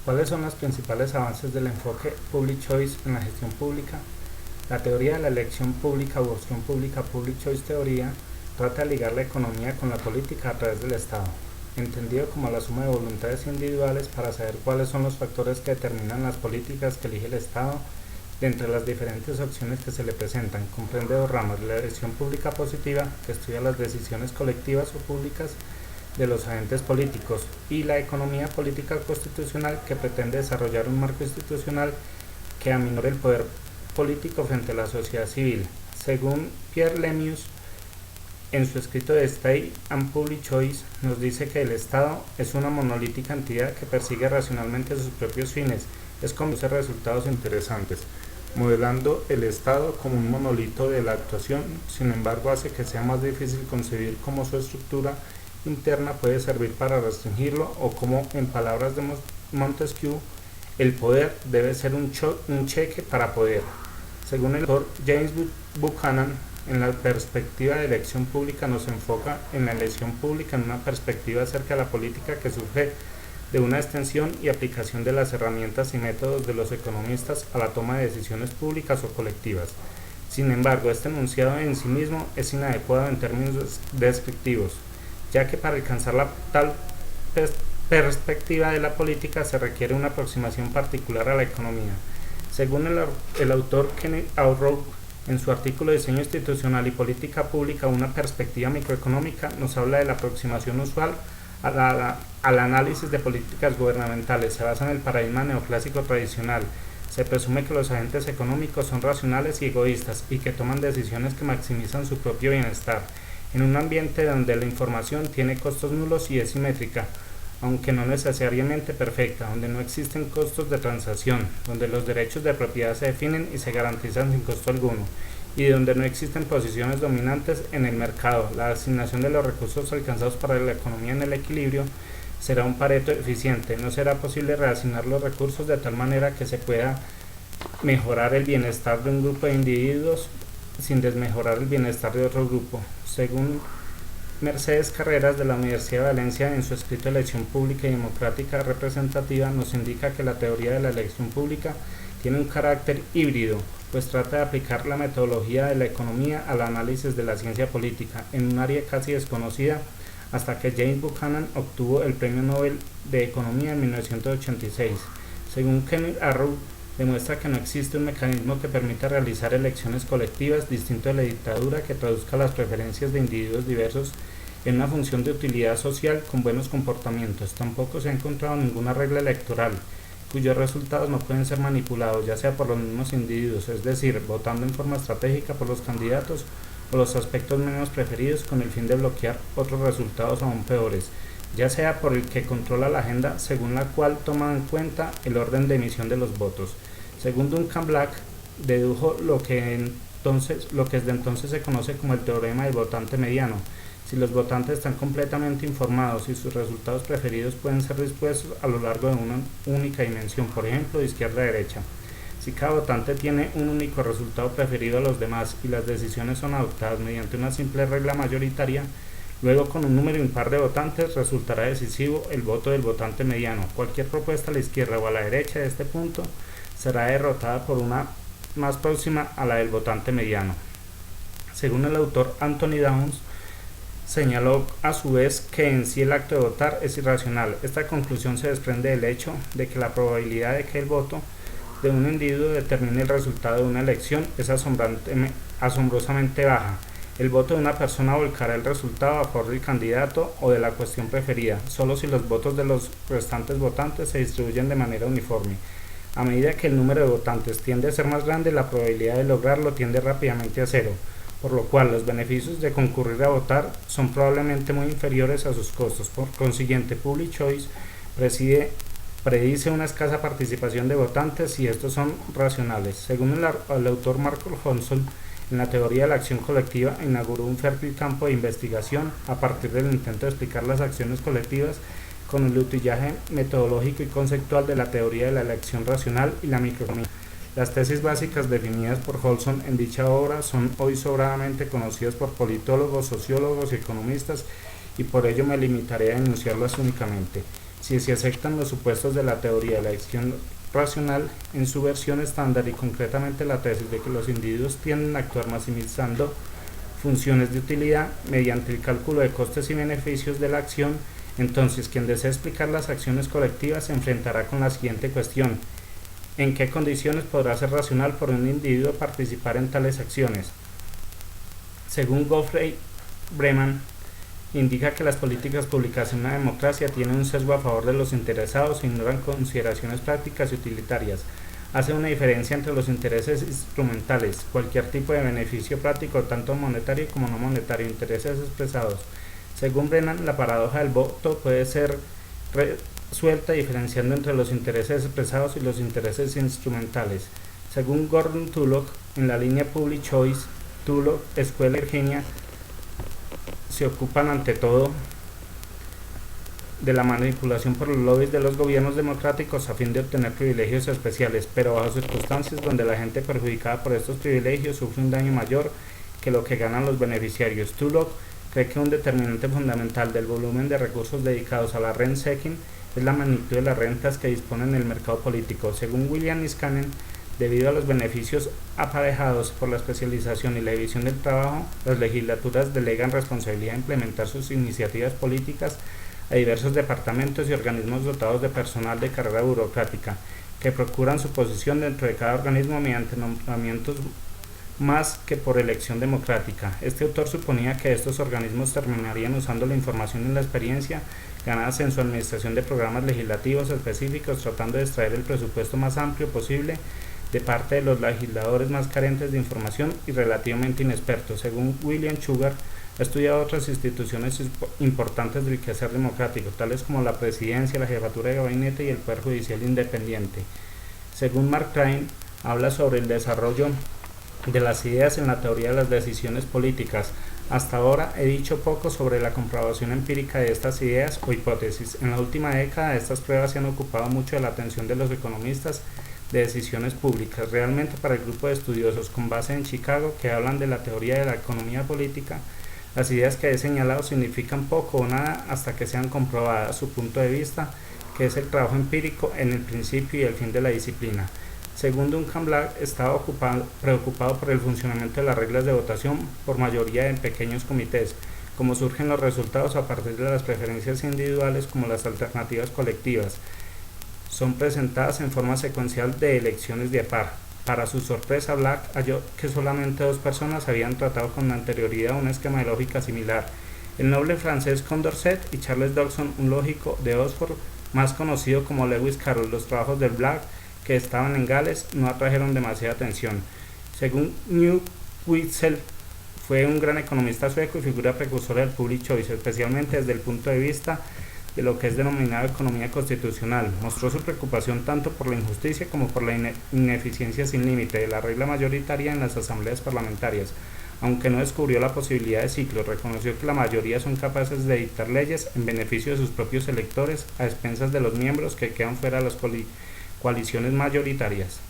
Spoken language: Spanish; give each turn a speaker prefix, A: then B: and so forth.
A: ¿Cuáles son los principales avances del enfoque Public Choice en la gestión pública? La teoría de la elección pública o opción pública, Public Choice teoría, trata de ligar la economía con la política a través del Estado, entendido como la suma de voluntades individuales para saber cuáles son los factores que determinan las políticas que elige el Estado de entre las diferentes opciones que se le presentan. Comprende dos ramas: la elección pública positiva, que estudia las decisiones colectivas o públicas de los agentes políticos, y la economía política constitucional, que pretende desarrollar un marco institucional que aminore el poder político frente a la sociedad civil. Según Pierre Lemieux, en su escrito de State and Public Choice, nos dice que el Estado es una monolítica entidad que persigue racionalmente sus propios fines. Es como produce resultados interesantes, modelando el Estado como un monolito de la actuación. Sin embargo, hace que sea más difícil concebir cómo su estructura interna puede servir para restringirlo, o como, en palabras de Montesquieu, el poder debe ser un cheque para poder. Según el autor James Buchanan, en la perspectiva de elección pública nos enfoca en la elección pública en una perspectiva acerca de la política que surge de una extensión y aplicación de las herramientas y métodos de los economistas a la toma de decisiones públicas o colectivas. Sin embargo, este enunciado en sí mismo es inadecuado en términos descriptivos, ya que para alcanzar tal perspectiva de la política se requiere una aproximación particular a la economía. Según el autor Kenneth Arrow, en su artículo Diseño institucional y política pública, una perspectiva microeconómica, nos habla de la aproximación usual al análisis de políticas gubernamentales. Se basa en el paradigma neoclásico tradicional. Se presume que los agentes económicos son racionales y egoístas y que toman decisiones que maximizan su propio bienestar, en un ambiente donde la información tiene costos nulos y es simétrica, aunque no necesariamente perfecta, donde no existen costos de transacción, donde los derechos de propiedad se definen y se garantizan sin costo alguno, y donde no existen posiciones dominantes en el mercado. La asignación de los recursos alcanzados para la economía en el equilibrio será un Pareto eficiente. No será posible reasignar los recursos de tal manera que se pueda mejorar el bienestar de un grupo de individuos sin desmejorar el bienestar de otro grupo. Según Mercedes Carreras, de la Universidad de Valencia, en su escrito Elección Pública y Democrática Representativa, nos indica que la teoría de la elección pública tiene un carácter híbrido, pues trata de aplicar la metodología de la economía al análisis de la ciencia política, en un área casi desconocida hasta que James Buchanan obtuvo el Premio Nobel de Economía en 1986. Según Kenneth Arrow, demuestra que no existe un mecanismo que permita realizar elecciones colectivas distinto de la dictadura, que traduzca las preferencias de individuos diversos en una función de utilidad social con buenos comportamientos. Tampoco se ha encontrado ninguna regla electoral cuyos resultados no pueden ser manipulados, ya sea por los mismos individuos, es decir, votando en forma estratégica por los candidatos o los aspectos menos preferidos con el fin de bloquear otros resultados aún peores, ya sea por el que controla la agenda según la cual toma en cuenta el orden de emisión de los votos. Según Duncan Black, dedujo lo que desde entonces se conoce como el teorema del votante mediano. Si los votantes están completamente informados y sus resultados preferidos pueden ser dispuestos a lo largo de una única dimensión, por ejemplo, de izquierda a derecha. Si cada votante tiene un único resultado preferido a los demás y las decisiones son adoptadas mediante una simple regla mayoritaria, luego, con un número impar de votantes, resultará decisivo el voto del votante mediano. Cualquier propuesta a la izquierda o a la derecha de este punto será derrotada por una más próxima a la del votante mediano. Según el autor Anthony Downs, señaló a su vez que en sí el acto de votar es irracional. Esta conclusión se desprende del hecho de que la probabilidad de que el voto de un individuo determine el resultado de una elección es asombrosamente baja. El voto de una persona volcará el resultado a favor del candidato o de la cuestión preferida, solo si los votos de los restantes votantes se distribuyen de manera uniforme. A medida que el número de votantes tiende a ser más grande, la probabilidad de lograrlo tiende rápidamente a cero, por lo cual los beneficios de concurrir a votar son probablemente muy inferiores a sus costos. Por consiguiente, Public Choice predice una escasa participación de votantes y estos son racionales. Según el autor Marco Holson, en la teoría de la acción colectiva inauguró un fértil campo de investigación a partir del intento de explicar las acciones colectivas con el utillaje metodológico y conceptual de la teoría de la elección racional y la microeconomía. Las tesis básicas definidas por Holson en dicha obra son hoy sobradamente conocidas por politólogos, sociólogos y economistas, y por ello me limitaré a enunciarlas únicamente. si se aceptan los supuestos de la teoría de la elección racional en su versión estándar y concretamente la tesis de que los individuos tienden a actuar maximizando funciones de utilidad mediante el cálculo de costes y beneficios de la acción, entonces quien desea explicar las acciones colectivas se enfrentará con la siguiente cuestión: ¿en qué condiciones podrá ser racional por un individuo participar en tales acciones? Según Geoffrey Breman, indica que las políticas públicas en una democracia tienen un sesgo a favor de los interesados e ignoran consideraciones prácticas y utilitarias. Hace una diferencia entre los intereses instrumentales, cualquier tipo de beneficio práctico, tanto monetario como no monetario, intereses expresados. Según Brennan, la paradoja del voto puede ser resuelta diferenciando entre los intereses expresados y los intereses instrumentales. Según Gordon Tullock, en la línea Public Choice, Tullock, Escuela de Virginia, se ocupan ante todo de la manipulación por los lobbies de los gobiernos democráticos a fin de obtener privilegios especiales, pero bajo circunstancias donde la gente perjudicada por estos privilegios sufre un daño mayor que lo que ganan los beneficiarios. Tullock cree que un determinante fundamental del volumen de recursos dedicados a la rent-seeking es la magnitud de las rentas que disponen el mercado político. Según William Niskanen, debido a los beneficios aparejados por la especialización y la división del trabajo, las legislaturas delegan responsabilidad de implementar sus iniciativas políticas a diversos departamentos y organismos dotados de personal de carrera burocrática, que procuran su posición dentro de cada organismo mediante nombramientos más que por elección democrática. Este autor suponía que estos organismos terminarían usando la información y la experiencia ganadas en su administración de programas legislativos específicos, tratando de extraer el presupuesto más amplio posible de parte de los legisladores más carentes de información y relativamente inexpertos. Según William Sugar, ha estudiado otras instituciones importantes del quehacer democrático, tales como la presidencia, la jefatura de gabinete y el poder judicial independiente. Según Mark Twain, habla sobre el desarrollo de las ideas en la teoría de las decisiones políticas. Hasta ahora he dicho poco sobre la comprobación empírica de estas ideas o hipótesis. En la última década estas pruebas se han ocupado mucho de la atención de los economistas de decisiones públicas. Realmente, para el grupo de estudiosos con base en Chicago que hablan de la teoría de la economía política, las ideas que he señalado significan poco o nada hasta que sean comprobadas. Su punto de vista, que es el trabajo empírico en el principio y el fin de la disciplina. Según Duncan Black, estaba preocupado por el funcionamiento de las reglas de votación por mayoría en pequeños comités, cómo surgen los resultados a partir de las preferencias individuales como las alternativas colectivas. Son presentadas en forma secuencial de elecciones de par. Para su sorpresa, Black halló que solamente 2 personas habían tratado con anterioridad un esquema de lógica similar: el noble francés Condorcet y Charles Dodson, un lógico de Oxford más conocido como Lewis Carroll. Los trabajos del Black, que estaban en Gales, no atrajeron demasiada atención. Según Knut Wicksell, fue un gran economista sueco y figura precursora del Public Choice, especialmente desde el punto de vista de lo que es denominada economía constitucional. Mostró su preocupación tanto por la injusticia como por la ineficiencia sin límite de la regla mayoritaria en las asambleas parlamentarias. Aunque no descubrió la posibilidad de ciclos, reconoció que la mayoría son capaces de dictar leyes en beneficio de sus propios electores a expensas de los miembros que quedan fuera de las coaliciones mayoritarias.